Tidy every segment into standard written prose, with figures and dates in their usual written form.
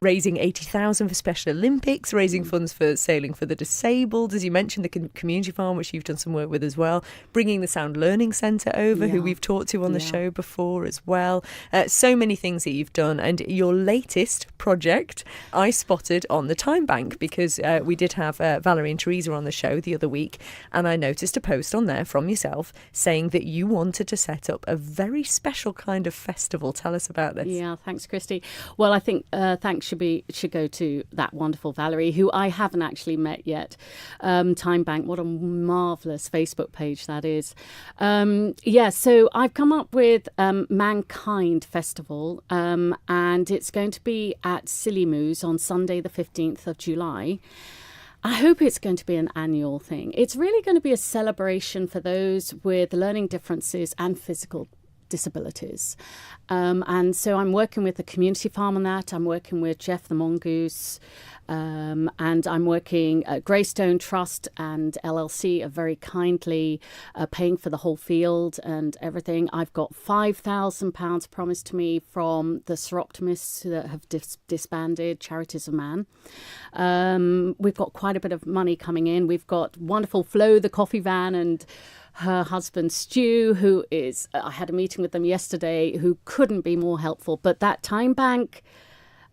raising 80,000 for Special Olympics, raising funds for Sailing for the Disabled, as you mentioned, the community farm, which you've done some work with as well, bringing the Sound Learning Centre over, who we've talked to on the show before as well. So many things that you've done. And your latest project, I spotted on the Time Bank, because we did have Valerie and Teresa on the show the other week, and I noticed a post on there from yourself saying that you wanted to set up a very special kind of festival. Tell us about this. Yeah, thanks, Christy. Well, I think thanks should go to that wonderful Valerie, who I haven't actually met yet. Time Bank, what a marvellous Facebook page that is. So I've come up with MannKind Festival, and it's going to be at Silly Moose on Sunday the 15th of July. I hope it's going to be an annual thing. It's really going to be a celebration for those with learning differences and physical disabilities. And so I'm working with the community farm on that. I'm working with Jeff the Mongoose, and I'm working at Greystone Trust and LLC are very kindly paying for the whole field and everything. I've got £5,000 promised to me from the Soroptimists that have disbanded, Charities of Man. We've got quite a bit of money coming in. We've got wonderful Flo, the coffee van, and her husband Stu, who is, I had a meeting with them yesterday, who couldn't be more helpful. But that Time Bank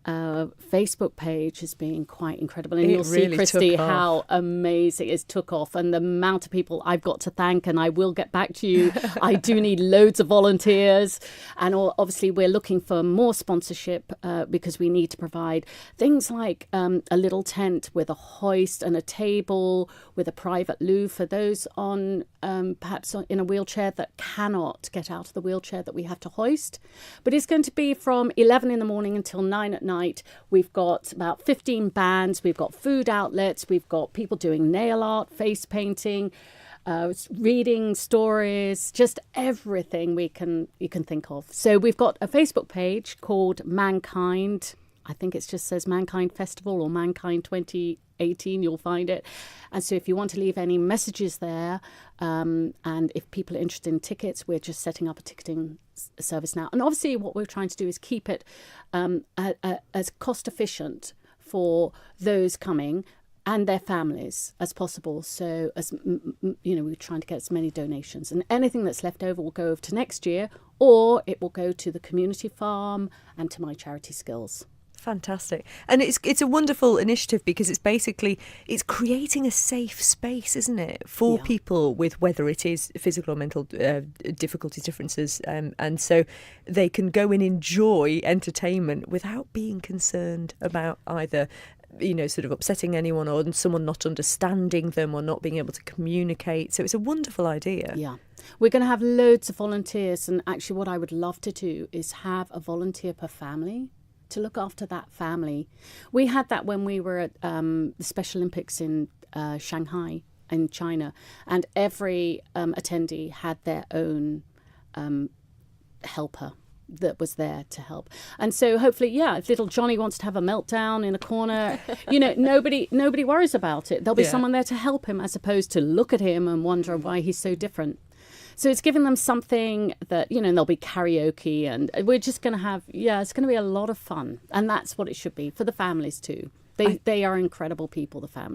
Facebook page has been quite incredible, and you'll see, Christy, how amazing it took off, and the amount of people I've got to thank, and I will get back to you. I do need loads of volunteers, and obviously we're looking for more sponsorship because we need to provide things like a little tent with a hoist and a table with a private loo for those on perhaps in a wheelchair that cannot get out of the wheelchair that we have to hoist. But it's going to be from 11 in the morning until 9 at night. We've got about 15 bands, we've got food outlets, we've got people doing nail art, face painting, reading stories, just everything you can think of. So we've got a Facebook page called MannKind. I think it just says MannKind Festival or MannKind 2018, you'll find it. And so if you want to leave any messages there, and if people are interested in tickets, we're just setting up a ticketing service now. And obviously what we're trying to do is keep it as cost efficient for those coming and their families as possible. So we're trying to get as many donations, and anything that's left over will go over to next year, or it will go to the community farm and to my charity Skills. Fantastic. And it's a wonderful initiative, because it's creating a safe space, isn't it, for people with, whether it is physical or mental difficulties, differences, and so they can go and enjoy entertainment without being concerned about either sort of upsetting anyone or someone not understanding them or not being able to communicate. So it's a wonderful idea. Yeah. We're going to have loads of volunteers, and actually what I would love to do is have a volunteer per family to look after that family. We had that when we were at the Special Olympics in Shanghai in China, and every attendee had their own helper that was there to help. And so hopefully, if little Johnny wants to have a meltdown in a corner, nobody worries about it. There'll be someone there to help him, as opposed to look at him and wonder why he's so different. So it's giving them something that, and there'll be karaoke, and we're just going to have, it's going to be a lot of fun. And that's what it should be for the families too. They are incredible people, the families.